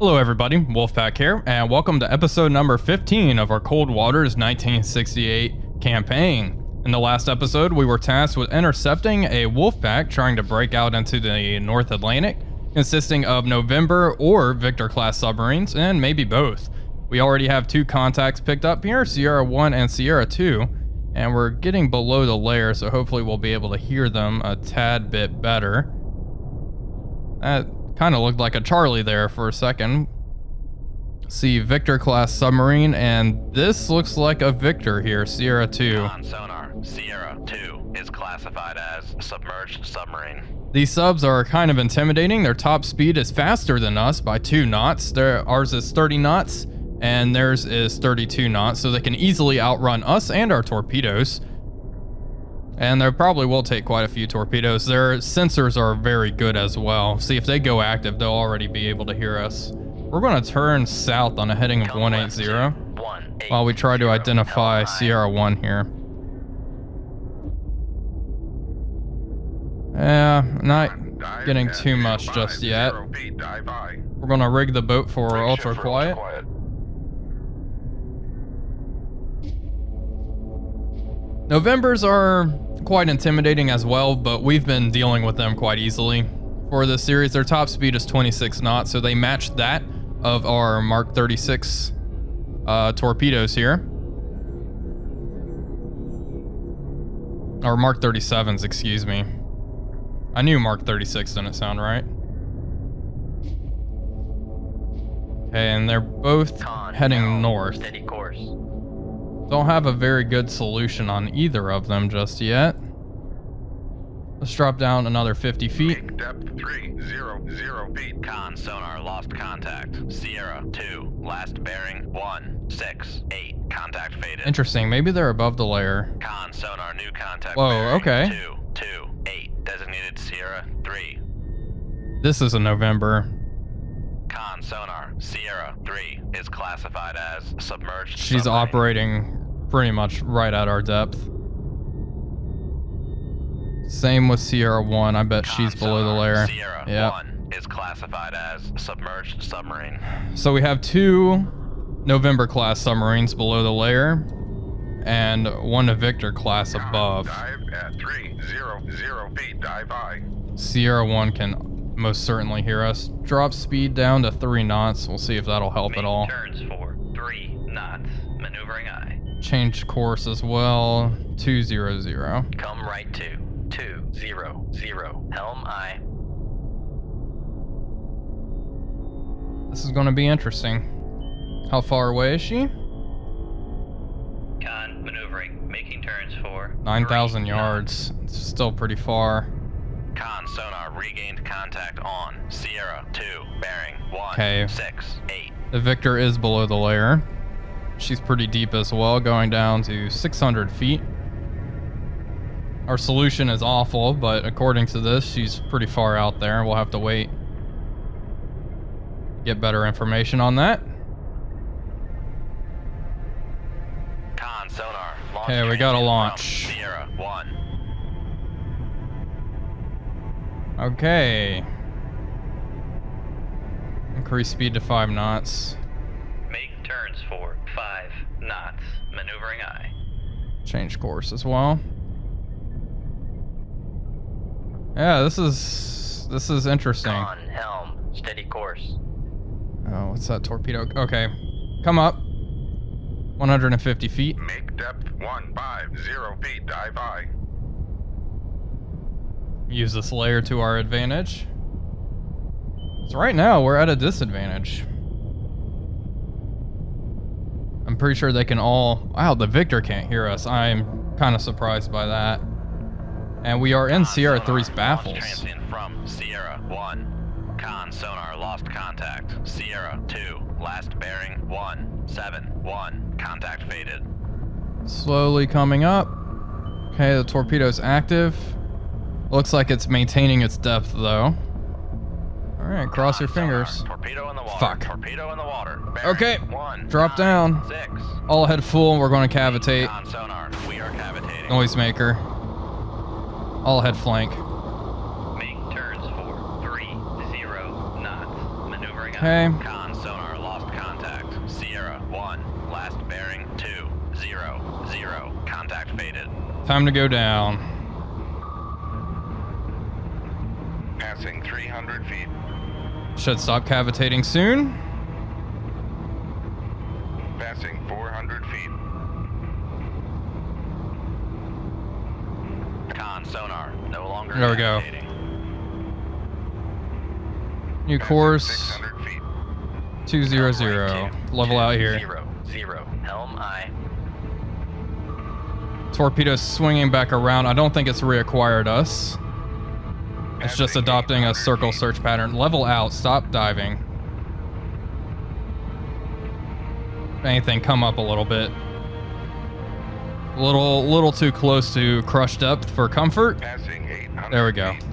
Hello everybody, Wolfpack here, and welcome to episode number 15 of our Cold Waters 1968 campaign. In the last episode, we were tasked with intercepting a wolf pack trying to break out into the North Atlantic, consisting of November or Victor class submarines, and maybe both. We already have two contacts picked up here, Sierra 1 and Sierra 2, and we're getting below the layer, so hopefully we'll be able to hear them a tad bit better. That kind of looked like a Charlie there for a second. See Victor class submarine, and this looks like a Victor here, Sierra 2. On sonar, Sierra 2 is classified as submerged submarine. These subs are kind of intimidating. Their top speed is faster than us by 2 knots. Ours is 30 knots, and theirs is 32 knots, so they can easily outrun us and our torpedoes. And they probably will take quite a few torpedoes. Their sensors are very good as well. See, if they go active, they'll already be able to hear us. We're going to turn south on a heading of 180 while we try to identify Sierra 1 here. Yeah, not getting too much just yet. We're going to rig the boat for ultra quiet. Novembers are quite intimidating as well, but we've been dealing with them quite easily. For this series, their top speed is 26 knots, so they match that of our Mark 36 torpedoes here. Or Mark 37s, excuse me. I knew Mark 36 didn't sound right. Okay, and they're both heading north. Steady course. Don't have a very good solution on either of them just yet. Let's drop down another 50 feet. Make depth 300 feet. Con sonar lost contact. Sierra 2, last bearing 168. Contact faded. Interesting, maybe they're above the layer. Con sonar new contact. Whoa, bearing okay. 228. Designated Sierra 3. This is a November. Con sonar Sierra 3 is classified as submerged. She's submarine. operating pretty much right at our depth. Same with Sierra 1. I bet she's below the layer. Sierra 1 is classified as submerged submarine. So we have 2 November class submarines below the layer and 1 Victor class above. Dive at 300 feet. Dive high. Sierra 1 can most certainly hear us. Drop speed down to 3 knots. We'll see if that'll help at all. Turns for 3 knots. Maneuvering eye. Change course as well. 200. Come right to 200. Helm eye. This is going to be interesting. How far away is she? Con maneuvering. Making turns for 9,000 yards. It's still pretty far. Con sonar regained contact on Sierra 2 bearing 168. The Victor is below the layer. She's pretty deep as well, going down to 600 feet. Our solution is awful, but according to this, she's pretty far out there. We'll have to wait. Get better information on that. Con sonar. Okay, we got a launch. Sierra 1. Okay. Increase speed to 5 knots. Make turns for 5 knots. Maneuvering eye. Change course as well. Yeah, this is interesting. Con helm. Steady course. Oh, what's that torpedo? Okay. Come up. 150 feet. Make depth 150 feet. Dive high. Use this layer to our advantage. So right now we're at a disadvantage. I'm pretty sure they can all... Wow, the Victor can't hear us. I'm kind of surprised by that. And we are in Sierra 3's baffles. Transient from Sierra 1. Con sonar lost contact. Sierra 2. Last bearing 171. Contact faded. Slowly coming up. Okay, the torpedo's active. Looks like it's maintaining its depth though. Alright, cross your fingers. Torpedo in the water. Fuck. Torpedo in the water. Okay, drop down. 6. All ahead full, we're going to cavitate. Con sonar, we are cavitating. Noisemaker. All ahead flank. Make turns for 30 knots. Maneuvering Okay. Con Sierra 1, last bearing 200. Contact faded. Time to go down. Passing 300 feet. Should stop cavitating soon. Passing 400 feet. Con sonar, no longer There we go. activating. New Passing course 600 feet. 200. Right, Level out here. 0. Helm I. Torpedo's swinging back around. I don't think it's reacquired us. It's just Passing adopting a 800 circle feet. search pattern. Level out. Stop diving. If anything, come up a little bit. Little too close to crush depth for comfort. Passing 800 There we go. feet.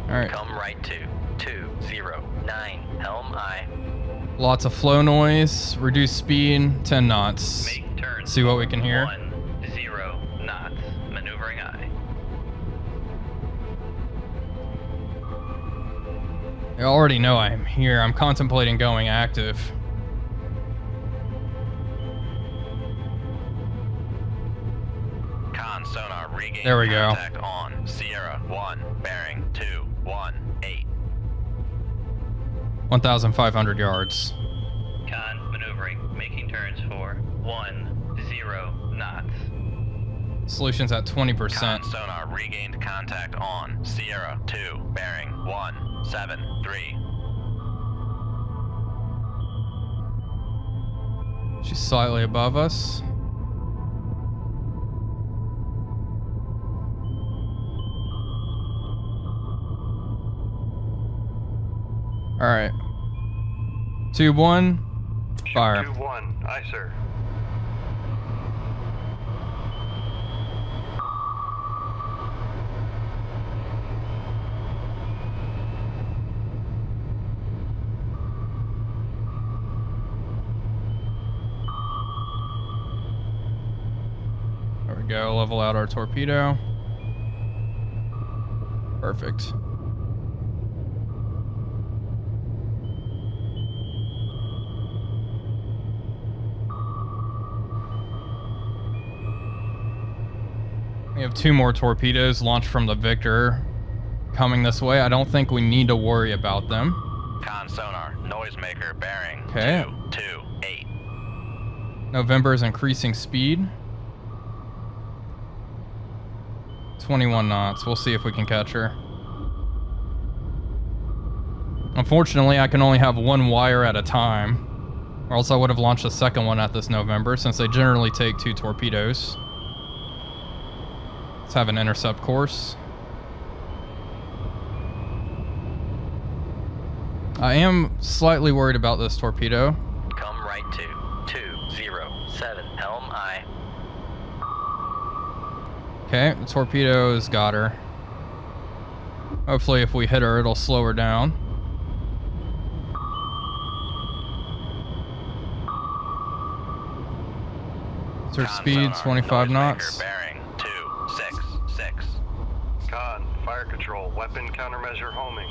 All right. Come right to 209. Helm I. Lots of flow noise. Reduce speed. 10 knots. Make turn. See what we can hear. 10 knots. Maneuvering I. I already know I'm here. I'm contemplating going active. Con sonar regain. There we go. Contact on Sierra 1, bearing 218. 1,500 yards. Con maneuvering, making turns for 10 knots. Solution's at 20%. Con sonar regained contact on Sierra 2, bearing 173. She's slightly above us. All right. 2-1. Fire. 2-1. Aye, sir. There we go. Level out our torpedo. Perfect. We have 2 more torpedoes launched from the Victor coming this way. I don't think we need to worry about them. Con sonar, noisemaker bearing Okay. 228. November is increasing speed. 21 knots. We'll see if we can catch her. Unfortunately, I can only have 1 wire at a time, or else I would have launched a second one at this November, since they generally take 2 torpedoes. Let's have an intercept course. I am slightly worried about this torpedo. Come right to 207. Helm I. Okay, the torpedo's got her. Hopefully if we hit her, it'll slow her down. What's her Con speed? sonar, 25 noisemaker knots. bearing 266. Con, fire control, weapon countermeasure homing.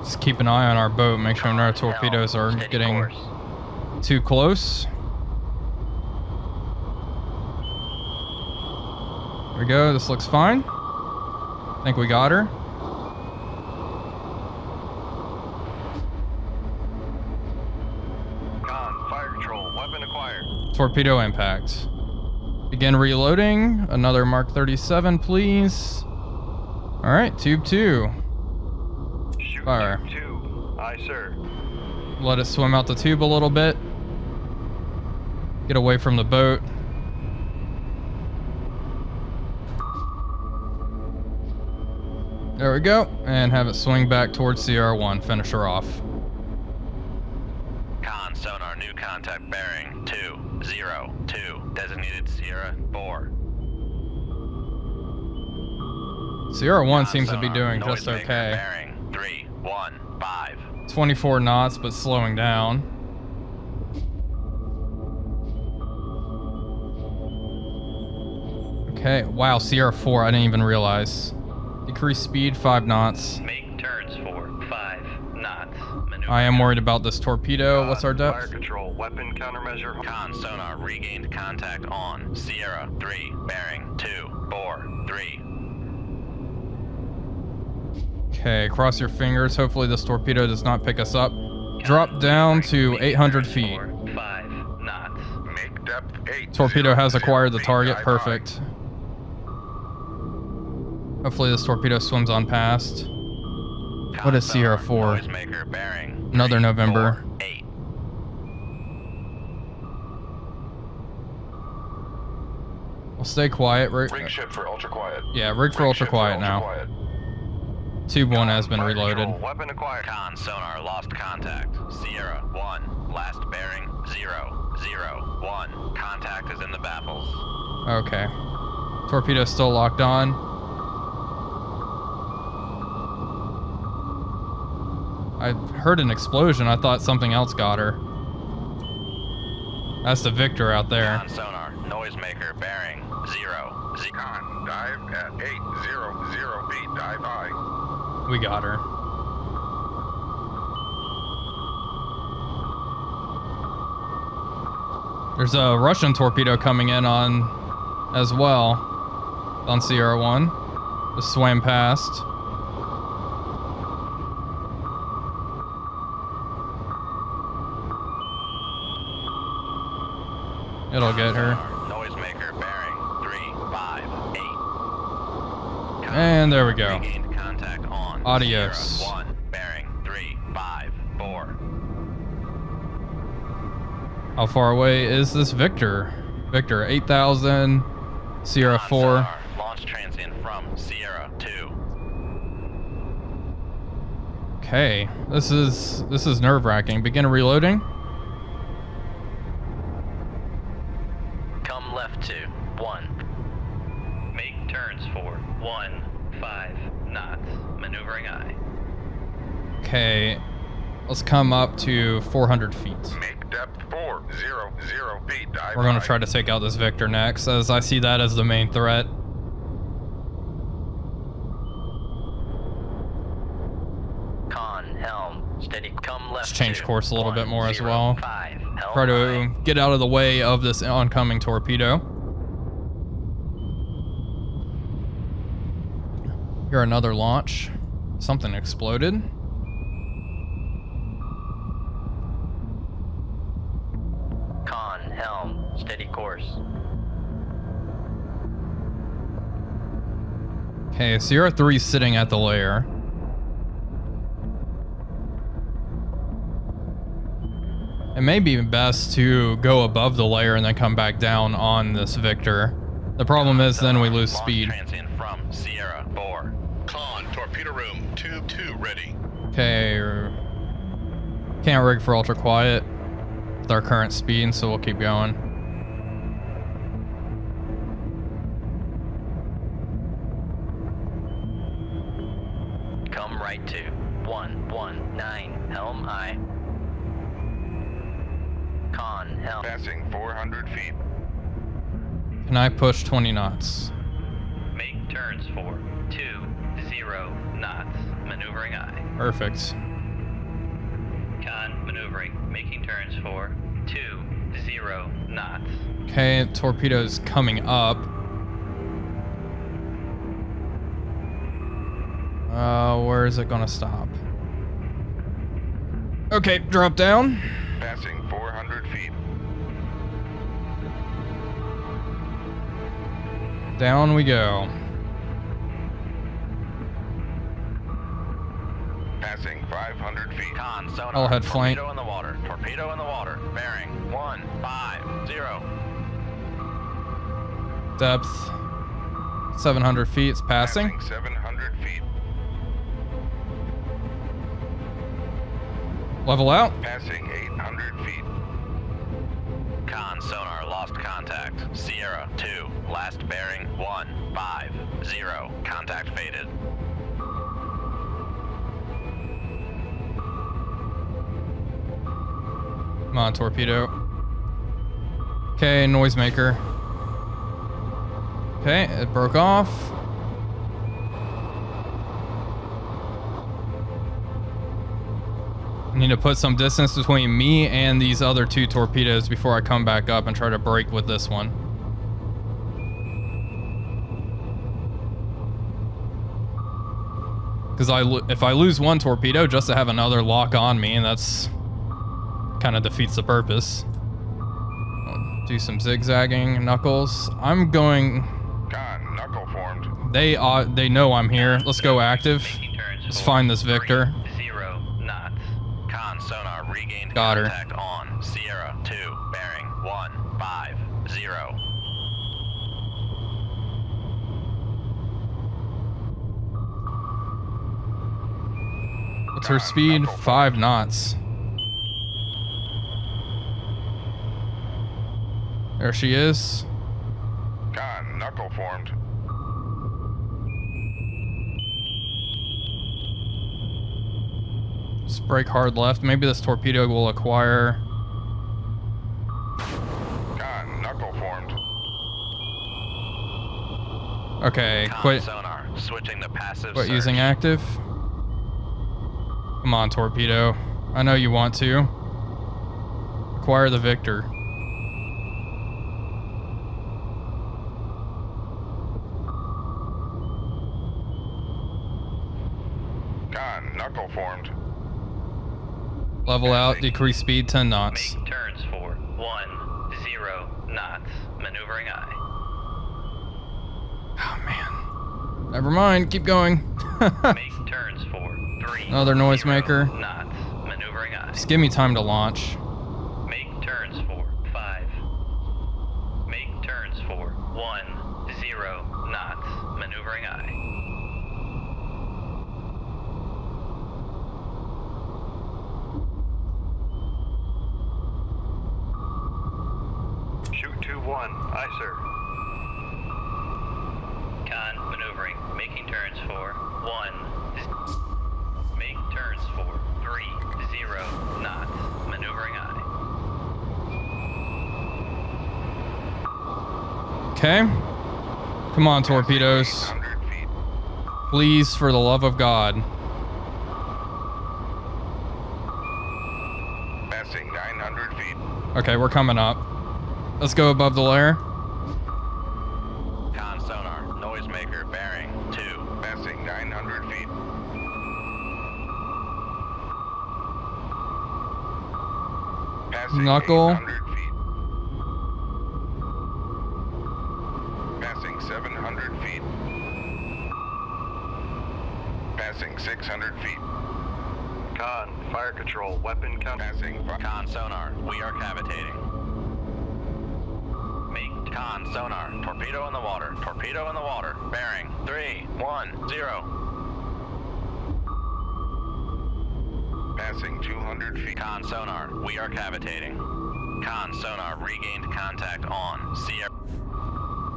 Just keep an eye on our boat, make sure no torpedoes are Steady getting course. too close. There we go, this looks fine. I think we got her. Con, fire control, weapon acquired. Torpedo impact. Begin reloading. Another Mark 37, please. All right, tube 2. Shoot Fire. tube 2. Aye, sir. Let it swim out the tube a little bit. Get away from the boat. There we go. And have it swing back towards CR1. Finish her off. Con sonar, new contact bearing 202. Designated Sierra 4. CR1 Con seems to be sonar, doing just noisemaker okay. Bearing 315. 24 knots, but slowing down. Okay, wow, Sierra 4, I didn't even realize. Decrease speed 5 knots. Make turns for 5 knots. Maneuver. I am worried about this torpedo. What's our Fire depth? control, weapon countermeasure. Con sonar regained contact on Sierra 3, bearing 2, 4, 3. Okay, cross your fingers. Hopefully this torpedo does not pick us up. Drop down to 800 feet. 5 knots. Make depth 8. Torpedo has acquired the target. Perfect. Hopefully this torpedo swims on past. What is Sierra 4? Noisemaker bearing Another 3, November. 4, 8. We'll stay quiet. Rig ship for ultra quiet. Yeah, rig for ultra quiet now. Tube 1 has been reloaded. Weapon acquired. Con sonar lost contact. Sierra 1, last bearing 0, 0, 1. Contact is in the baffles. Okay. Torpedo's still locked on. I heard an explosion. I thought something else got her. That's the Victor out there. Con sonar noisemaker bearing 0, 0. Con, dive at 800 feet. Dive high. We got her. There's a Russian torpedo coming in on as well on Sierra 1. Just swam past. It'll get her. Noisemaker bearing 3, 5, 8. And there we go. Regained contact on Adios. Sierra 1, bearing 3, 5, 4. How far away is this Victor? Victor, 8,000. Sierra 4. Sonar, launch transient from Sierra 2. Okay, this is nerve-wracking. Begin reloading. Come left to 1. Make turns for 15 knots. Maneuvering eye. Okay, let's come up to 400 feet. Make depth 400 feet. Dive We're gonna high. try to take out this Victor next, as I see that as the main threat. Con helm steady. Come left. Let's change to course a little bit more as well. 105. Helm Try to high. get out of the way of this oncoming torpedo. Here, another launch. Something exploded. Con helm steady course. Okay, Sierra 3 is sitting at the layer. It may be best to go above the layer and then come back down on this Victor. The problem is then we lose Launch speed. transient from Sierra 4. Con, torpedo room, tube 2 ready. Okay, can't rig for ultra quiet with our current speed, so we'll keep going. Come right to 119. Helm eye. Con helm. Passing 400 feet. Can I push 20 knots? Make turns for 20 knots. Maneuvering eye. Perfect. Con maneuvering. Making turns for 20 knots. Okay, torpedo's coming up. Where is it gonna stop? Okay, drop down. Passing 400 feet. Down we go. Passing 500 feet. Con sonar. I'll head flank. Torpedo in the water. Torpedo in the water. Bearing 150. Depth 700 feet. It's passing. Passing 700 feet. Level out. Passing 800 feet. Con sonar lost contact. Sierra 2. Last bearing 150. Contact faded. Come on, torpedo. Okay, noisemaker. Okay, it broke off. I need to put some distance between me and these other 2 torpedoes before I come back up and try to break with this one. Because if I lose one torpedo just to have another lock on me, that's kind of defeats the purpose. I'll do some zigzagging, Knuckles. I'm going. Con, knuckle formed. They know I'm here. Let's go active. Let's find this Victor. 0 knots. Con sonar regained Got her. contact on Sierra 2 bearing 150. What's her speed? 5 knots. There she is. Con, knuckle formed. Let's brake hard left. Maybe this torpedo will acquire. Con, knuckle formed. Okay, Con quit. sonar switching to passive Quit search. using active. Come on, torpedo. I know you want to. Acquire the Victor. Con, knuckle formed. Level out, decrease speed 10 knots. Make turns for 10 knots. Maneuvering eye. Oh man. Never mind, keep going. Make turns for 3 Another noisemaker. knots. Maneuvering eye. Just give me time to launch. Make turns for 5. Make turns for 10 knots. Maneuvering eye. Shoot 2-1. Aye, sir. Con maneuvering. Making turns for 1. Make turns for 30 knots. Maneuvering eye. Okay. Come on, torpedoes. 800 feet. Please, for the love of God. Passing 900 feet. Okay, we're coming up. Let's go above the layer. Con sonar. Noisemaker bearing 2. Passing 900 feet. Passing Knuckle. 800 feet. Passing 700 feet. Passing 600 feet. Con, fire control, weapon counter. Passing Con sonar. We are cavitating. Make con sonar. Torpedo in the water. Torpedo in the water. Bearing 310. Passing 200 feet. Con sonar. We are cavitating. Con sonar. Regained contact on Sierra.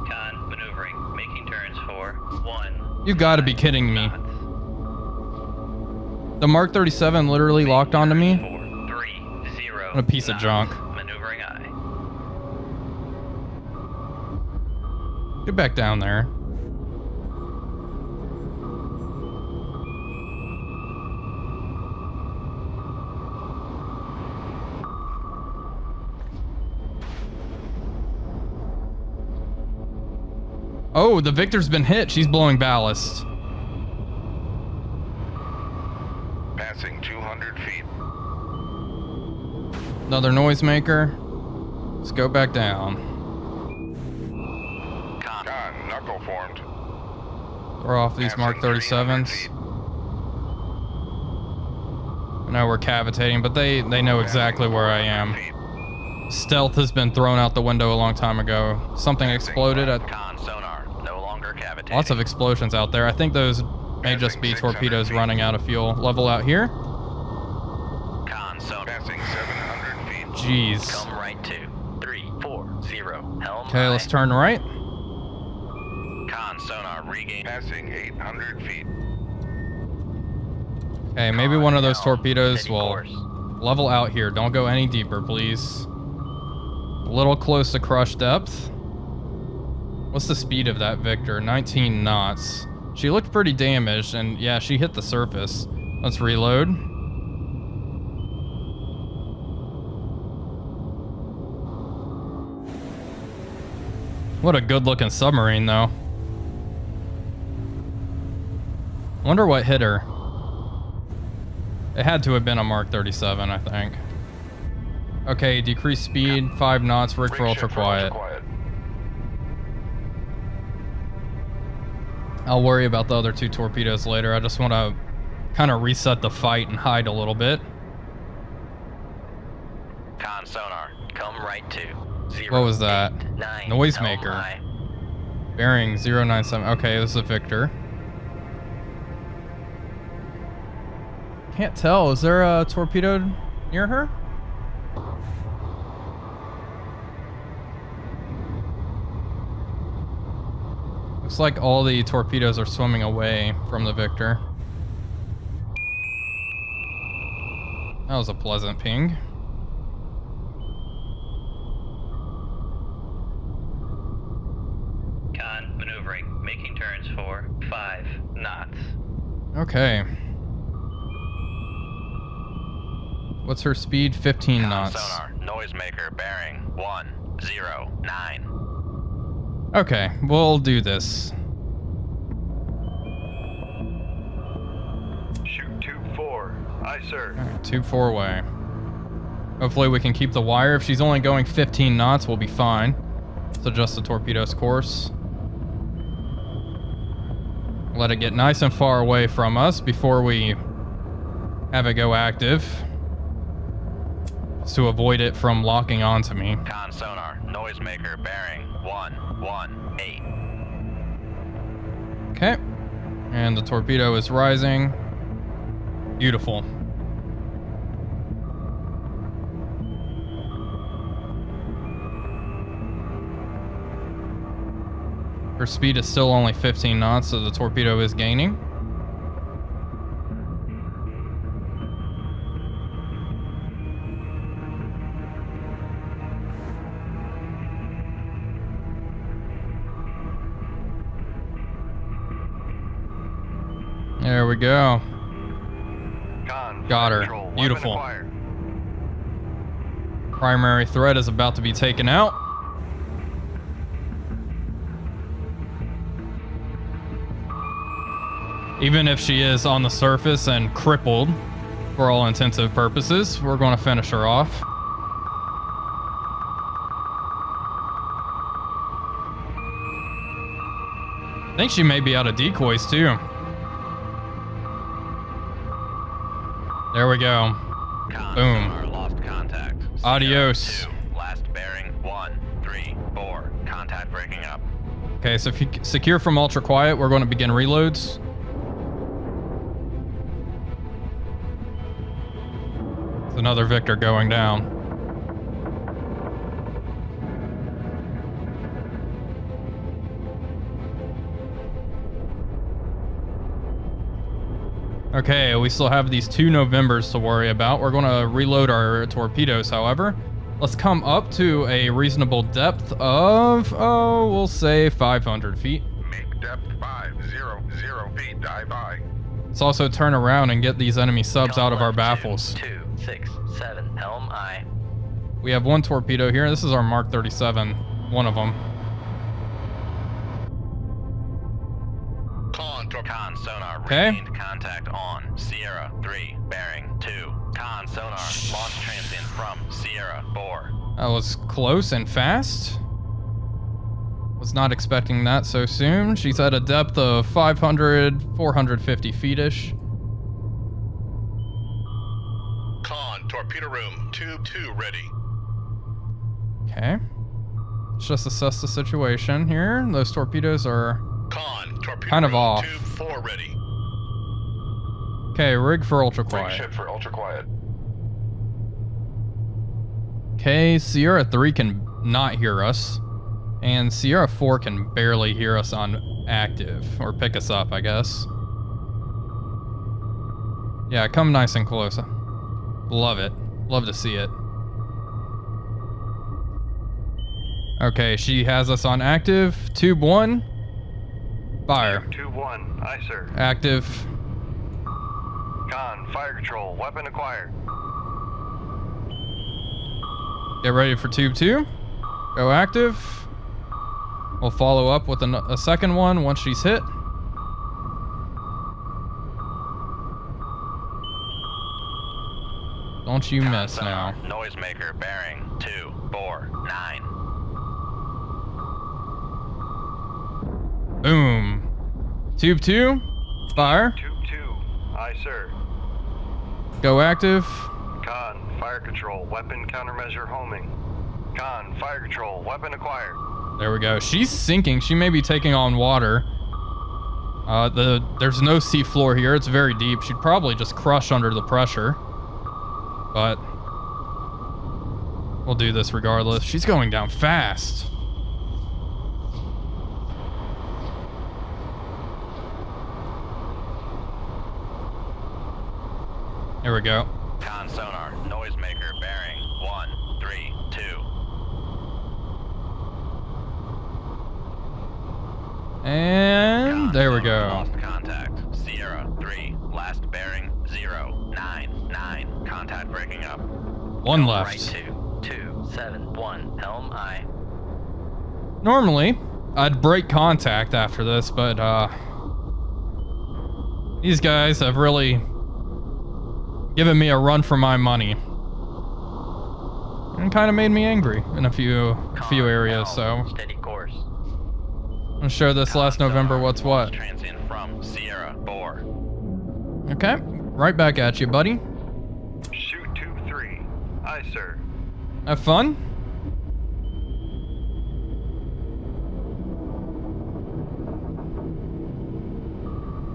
Con maneuvering. Making turns for 1. You gotta be kidding me. knots. The Mark 37 literally locked onto me. For 30 What a piece of knots. junk. Maneuvering eye. Get back down there. Oh, the Victor's been hit. She's blowing ballast. Passing 200 feet. Another noisemaker. Let's go back down. Con. Con, knuckle formed. Throw off these Mark Passing 300 37s. feet. I know we're cavitating, but they know exactly where I am. Feet. Stealth has been thrown out the window a long time ago. Something exploded at Con sonar. No longer cavitating. lots of explosions out there. I think those may just be torpedoes running out of fuel. Level out here. Con sonar. Passing 700 feet. Jeez. Come right to 340. Helm. Okay, let's turn right. Con sonar regain. Passing 800 feet. Okay, maybe one of those torpedoes Steady will course. level out here. Don't go any deeper, please. A little close to crush depth. What's the speed of that Victor? 19 knots. She looked pretty damaged, and yeah, she hit the surface. Let's reload. What a good-looking submarine, though. Wonder what hit her. It had to have been a Mark 37, I think. Okay, decrease speed, 5 knots, rig for ultra quiet. I'll worry about the other 2 torpedoes later. I just want to kind of reset the fight and hide a little bit. Con sonar, come right to 0, What was that? 8, 9, Noisemaker. high. Bearing 097. Okay, this is a Victor. Can't tell. Is there a torpedo near her? Looks like all the torpedoes are swimming away from the Victor. That was a pleasant ping. Con maneuvering, making turns for 5 knots. Okay. What's her speed? 15 Con knots. sonar, noisemaker, bearing 109. Okay, we'll do this. Shoot 2-4. Aye, sir. Alright, 2-4 way. Hopefully we can keep the wire. If she's only going 15 knots, we'll be fine. Let's adjust the torpedo's course. Let it get nice and far away from us before we have it go active. Just to avoid it from locking onto me. Con sonar, noisemaker, bearing 118. Okay. And the torpedo is rising. Beautiful. Her speed is still only 15 knots, so the torpedo is gaining. There we go. Con, Got fire her. control, weapon Beautiful. acquired. Primary threat is about to be taken out. Even if she is on the surface and crippled for all intensive purposes, we're going to finish her off. I think she may be out of decoys too. There we go. Con Boom. sonar, lost contact. Adios. 0, 2, last bearing 134. Contact breaking up. Okay, so if you secure from ultra quiet, we're going to begin reloads. It's another Victor going down. Okay, we still have these 2 Novembers to worry about. We're going to reload our torpedoes, however. Let's come up to a reasonable depth of, oh, we'll say 500 feet. Make depth 500 feet. Dive by. Let's also turn around and get these enemy subs out of our baffles. 267, helm aye. We have 1 torpedo here. This is our Mark 37, one of them. Con sonar, Okay. regained contact on Sierra 3, bearing 2. Con sonar, launch transient from Sierra 4. That was close and fast. Was not expecting that so soon. She's at a depth of 500, 450 feet-ish. Con, torpedo room, tube 2 ready. Okay. Let's just assess the situation here. Those torpedoes are Con, torpedo kind of room, off. tube 4 ready. Okay, rig for ultra Rig quiet. ship for ultra quiet. Okay, Sierra 3 can not hear us. And Sierra 4 can barely hear us on active. Or pick us up, I guess. Yeah, come nice and close. Love it. Love to see it. Okay, she has us on active. Tube 1. Fire. Tube 1, aye sir. Active. Con, fire control, weapon acquired. Get ready for tube 2. Go active. We'll follow up with a second one once she's hit. Don't you miss now. Noisemaker bearing 249. Boom. Tube 2. Fire. Tube 2, aye sir. Go active. Con, fire control, weapon countermeasure homing. Con, fire control, weapon acquired. There we go. She's sinking. She may be taking on water. There's no sea floor here. It's very deep. She'd probably just crush under the pressure. But we'll do this regardless. She's going down fast. There we go. Con sonar, noisemaker bearing 132. And there we go. Lost contact. Sierra 3, last bearing 099. Contact breaking up. One left. Right 2271, helm I. Normally, I'd break contact after this, but these guys have really given me a run for my money. And kind of made me angry in a few areas, so Steady course. I'm gonna show this last November what's what. Transient from Sierra 4. Okay, right back at you, buddy. Shoot tube 3, aye sir. Have fun.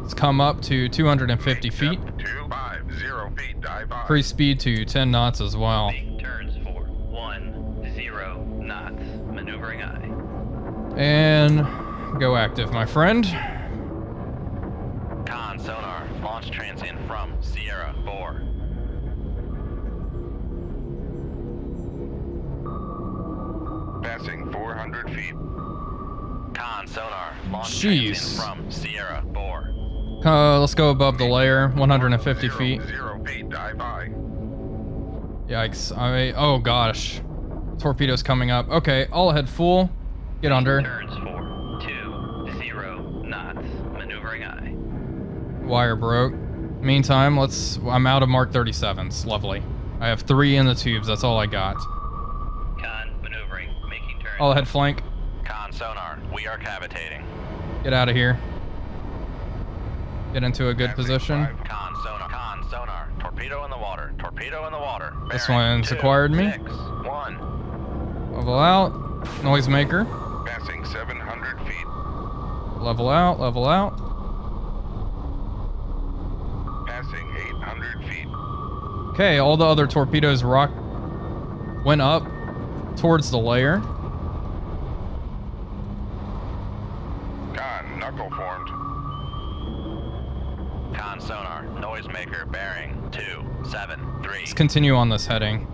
Let's come up to 250 feet. 250 feet, dive on. Increase speed to 10 knots as well. Make turns for 10 knots. Maneuvering I. And go active, my friend. Con sonar, launch transient from Sierra 4. Passing 400 feet. Con sonar, launch Jeez. transient from Sierra 4. Let's go above the layer, 150 feet. 0 feet, dive by. Yikes. Oh gosh. Torpedoes coming up. Okay, all ahead full. Get under. Turns for 20 knots. Maneuvering I. Wire broke. Meantime, I'm out of Mark 37s. Lovely. I have 3 in the tubes. That's all I got. Con maneuvering, making turns. All ahead flank. Con sonar, we are cavitating. Get out of here. Get into a good Passing position. 5. Con sonar, torpedo in the water, torpedo in the water. This Bearing one's acquired me. 261. Level out. Noisemaker. Passing 700 feet. Level out. Level out. Passing 800 feet. Okay, all the other torpedoes went up towards the layer. Con, knuckle formed. Con sonar, noisemaker bearing 273. Let's continue on this heading.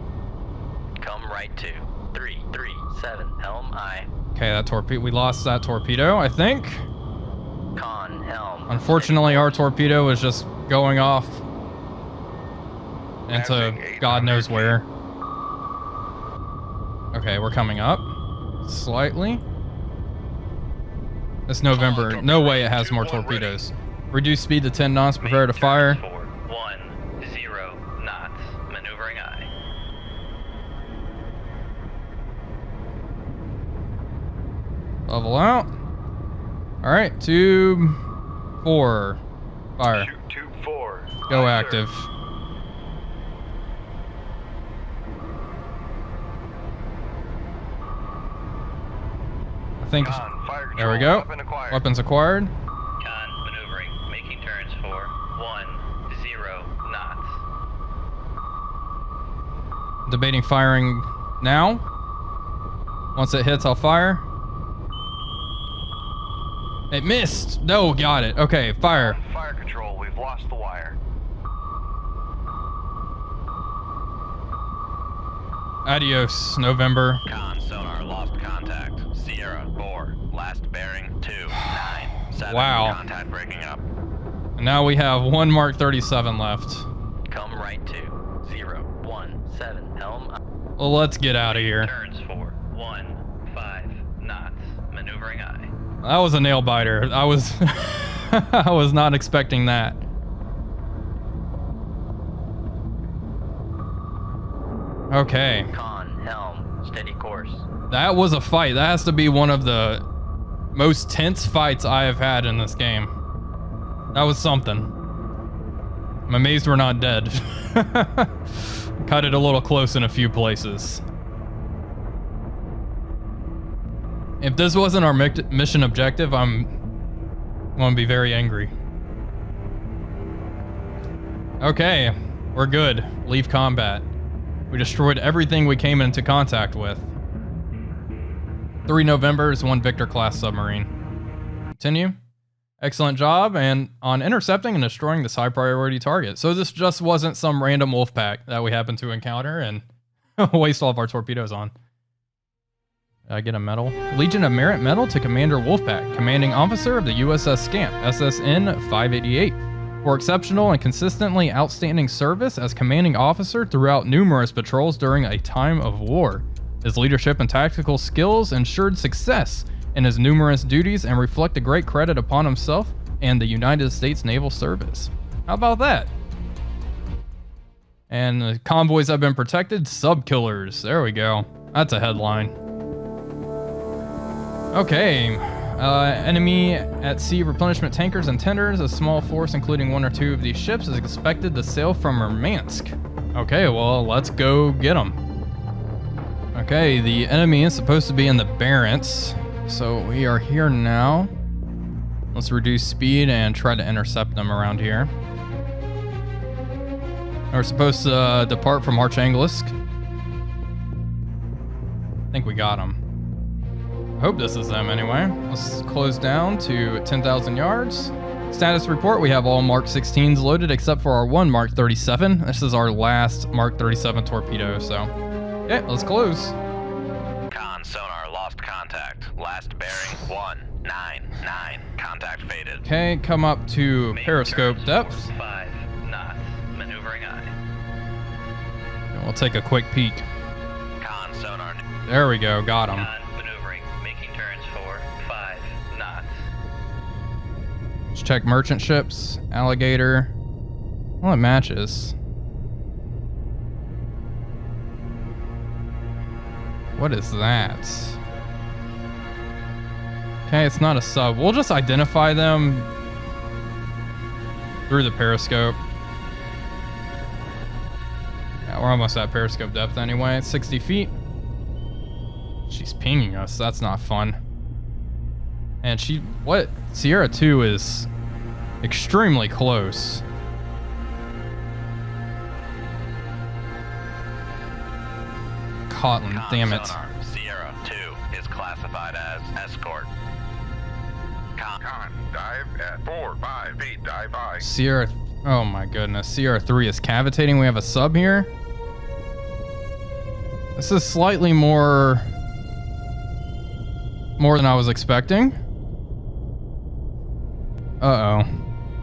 Come right to 337, helm I. Okay, that torpedo. We lost that torpedo, I think. Con helm. Unfortunately, our torpedo was just going off into Passing God knows 800 where. Okay, we're coming up slightly. This November, no way it has more torpedoes. Reduce speed to 10 knots. Prepare to fire. For 10 knots. Maneuvering I. Level out. All right, tube 4. Fire. Shoot tube 4. Go aye, active. Sir. I think. Con, fire control, There we go. weapon acquired. Weapons acquired. Con maneuvering, making turns for 10 knots. Debating firing now. Once it hits, I'll fire. It missed. No, got it. Okay, fire. Fire control, we've lost the wire. Adios, November. Con sonar lost contact. Sierra 4, last bearing 297. Wow. Contact breaking up. And now we have one Mark 37 left. Come right to 017 helm. Well, let's get out of here. Turns for 15 knots. Maneuvering eye. That was a nail biter. I was I was not expecting that. Okay. Con helm. Steady course. That was a fight. That has to be one of the most tense fights I have had in this game. That was something. I'm amazed we're not dead. Cut it a little close in a few places. If this wasn't our mission objective, I'm going to be very angry. Okay, we're good. Leave combat. We destroyed everything we came into contact with. 3 Novembers, 1 Victor-class submarine. Continue. Excellent job and on intercepting and destroying this high priority target. So this just wasn't some random wolf pack that we happened to encounter and waste all of our torpedoes on. Did I get a medal? Legion of Merit Medal to Commander Wolfpack, Commanding Officer of the USS Scamp, SSN 588. For exceptional and consistently outstanding service as commanding officer throughout numerous patrols during a time of war. His leadership and tactical skills ensured success in his numerous duties and reflect a great credit upon himself and the United States Naval Service. How about that? And the convoys have been protected. Sub-killers. There we go. That's a headline. Okay. Enemy at sea replenishment tankers and tenders. A small force, including 1 or 2 of these ships, is expected to sail from Murmansk. Okay, well, let's go get them. Okay, the enemy is supposed to be in the Barents. So we are here now. Let's reduce speed and try to intercept them around here. We're supposed to depart from Archangelisk. I think we got them. I hope this is them anyway. Let's close down to 10,000 yards. Status report, we have all Mark 16s loaded except for our 1 Mark 37. This is our last Mark 37 torpedo, so yeah, let's close. Con sonar lost contact. Last bearing 199. Contact faded. Okay, come up to periscope depth. 5 knots. Maneuvering eye. And we'll take a quick peek. Con sonar. There we go, got him. Con maneuvering. Making turns for 5 knots. Let's check merchant ships. Alligator. Well, it matches. What is that? Okay, it's not a sub. We'll just identify them through the periscope. Yeah, we're almost at periscope depth anyway. 60 feet. She's pinging us. That's not fun. And what? Sierra 2 is extremely close. Cotton, damn it. Sonar. Sierra 2 is classified as escort. Con Dive at 4-5 feet. Dive by. Sierra, oh my goodness. Sierra 3 is cavitating. We have a sub here. This is slightly more than I was expecting. Uh-oh.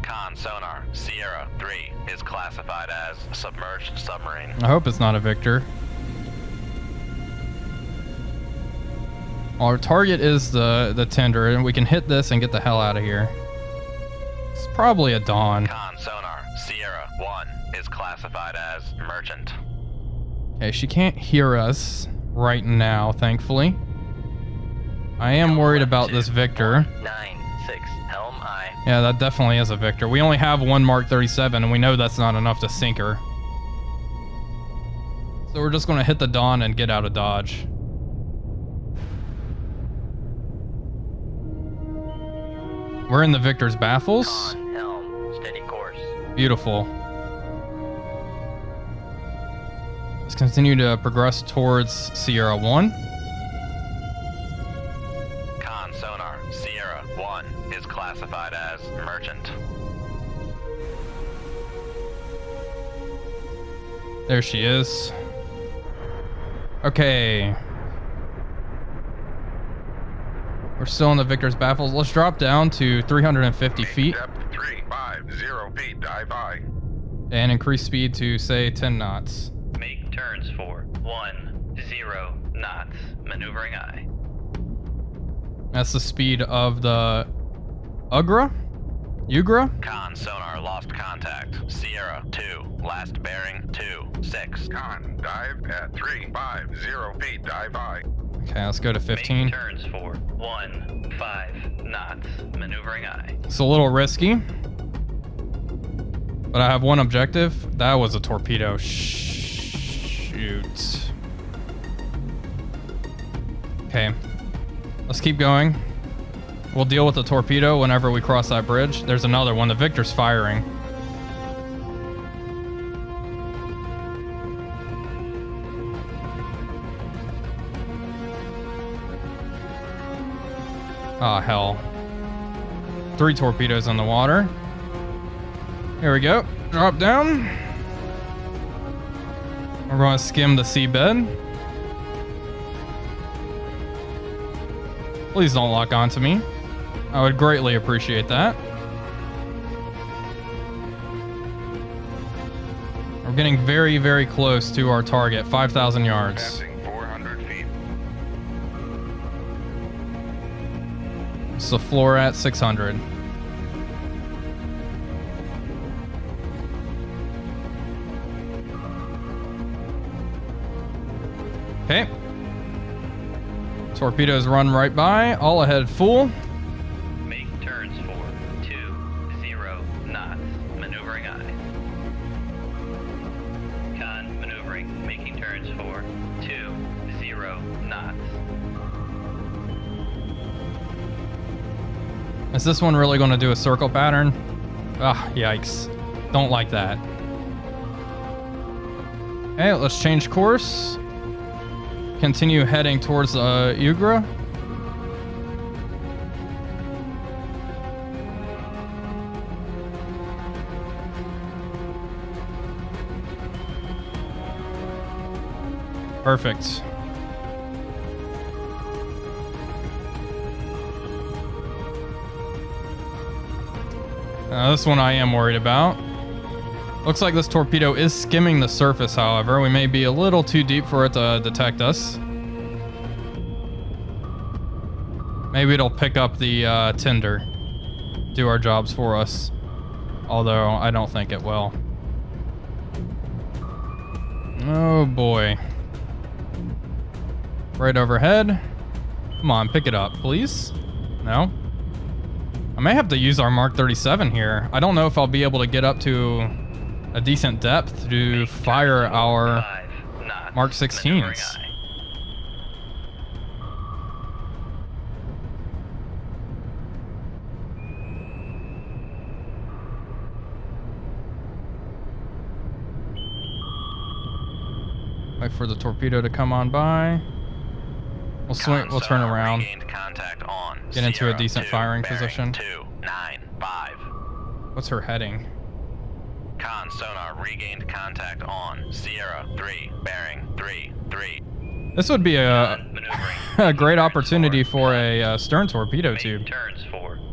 Con sonar. Sierra 3 is classified as submerged submarine. I hope it's not a Victor. Our target is the tender, and we can hit this and get the hell out of here. It's probably a Dawn. Con sonar. Sierra 1 is classified as merchant. Okay, she can't hear us right now, thankfully. I am worried about this Victor. 96 helm eye. Yeah, that definitely is a Victor. We only have 1 Mark 37, and we know that's not enough to sink her. So we're just going to hit the Dawn and get out of Dodge. We're in the Victor's baffles. Con helm. Steady course. Beautiful. Let's continue to progress towards Sierra 1. Con sonar. Sierra 1 is classified as merchant. There she is. Okay. We're still in the Victor's baffles. Let's drop down to 350 feet. Depth 350 feet, dive high. And increase speed to, say, 10 knots. Make turns for 10 knots. Maneuvering aye. That's the speed of the Ugra? Con sonar lost contact. Sierra 2. Last bearing 26. Con, dive at 350 feet, dive high. Okay, let's go to 15. Make turns for 15 knots. Maneuvering aye. It's a little risky. But I have one objective. That was a torpedo. Shoot. Okay. Let's keep going. We'll deal with the torpedo whenever we cross that bridge. There's another one. The Victor's firing. Oh, hell. 3 torpedoes in the water. Here we go. Drop down. We're going to skim the seabed. Please don't lock onto me. I would greatly appreciate that. We're getting very, very close to our target, 5,000 yards. Passing 400 feet. So floor at 600. Okay. Torpedoes run right by. All ahead full. Make turns for 20 knots. Maneuvering aye. Con maneuvering. Making turns for 20 knots. Is this one really going to do a circle pattern? Ah, yikes. Don't like that. Okay, let's change course. Continue heading towards Ugra. Perfect. This one I am worried about. Looks like this torpedo is skimming the surface, however. We may be a little too deep for it to detect us. Maybe it'll pick up the tinder, do our jobs for us. Although, I don't think it will. Oh boy. Right overhead. Come on, pick it up, please. No? I may have to use our Mark 37 here. I don't know if I'll be able to get up to a decent depth to fire our Mark 16s. Wait for the torpedo to come on by. We'll swing. We'll turn around. Get into a decent firing position. 295. What's her heading? Con sonar regained contact on Sierra 3 bearing 33. This would be a great opportunity for a stern torpedo tube. Turns for 10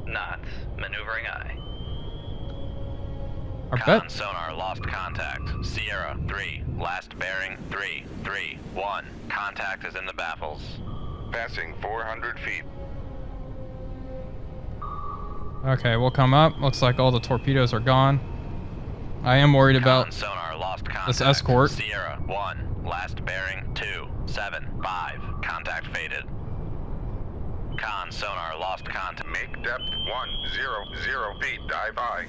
knots. Maneuvering aye. Con sonar lost contact. Sierra 3 last bearing 331. Contact is in the baffles. Passing 400 feet. Okay, we'll come up. Looks like all the torpedoes are gone. I am worried about sonar lost contact. this escort. Sierra 1, last bearing 275. Contact faded. Con sonar lost contact. Make depth 100 feet, dive high.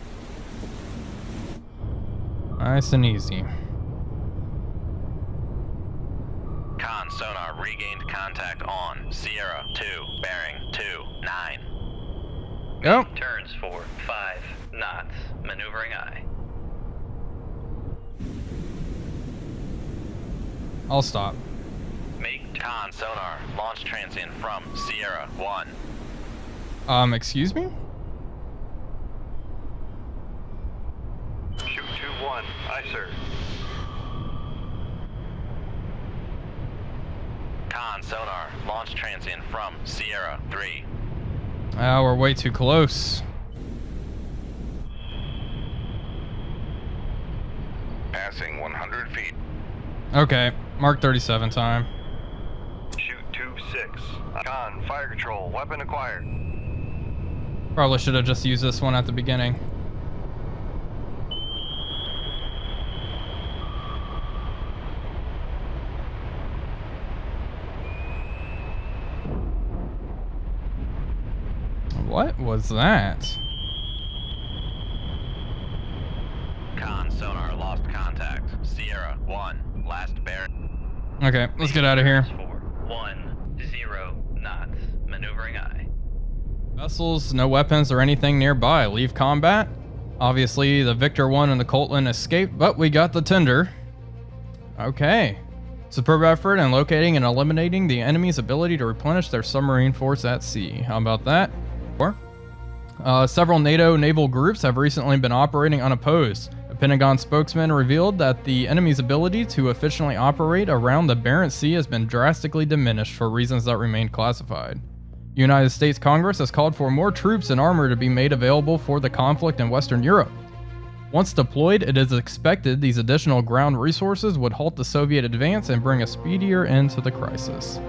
Nice and easy. Con sonar regained contact on Sierra 2 bearing 29. Go. Turns for 5 knots. Maneuvering aye. I'll stop. Make con sonar launch transient from Sierra 1. Excuse me? Shoot 2-1. Aye, sir. Con, sonar, launch transient from Sierra 3. We're way too close. Passing 100 feet. Okay, Mark 37 time. Shoot 2-6. Con, fire control, weapon acquired. Probably should have just used this one at the beginning. What was that? Con, sonar, lost contact. Sierra 1, last bear. Okay, let's get out of here. 410 knots. Maneuvering eye. Vessels, no weapons or anything nearby. Leave combat. Obviously, the Victor 1 and the Coltland escaped, but we got the tender. Okay. Superb effort in locating and eliminating the enemy's ability to replenish their submarine force at sea. How about that? Several NATO naval groups have recently been operating unopposed. A Pentagon spokesman revealed that the enemy's ability to efficiently operate around the Barents Sea has been drastically diminished for reasons that remain classified. United States Congress has called for more troops and armor to be made available for the conflict in Western Europe. Once deployed, it is expected these additional ground resources would halt the Soviet advance and bring a speedier end to the crisis.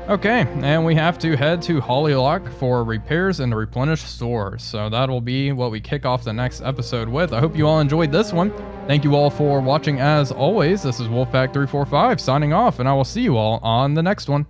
Okay, and we have to head to Hollylock for repairs and to replenish stores. So that'll be what we kick off the next episode with. I hope you all enjoyed this one. Thank you all for watching as always. This is Wolfpack345 signing off, and I will see you all on the next one.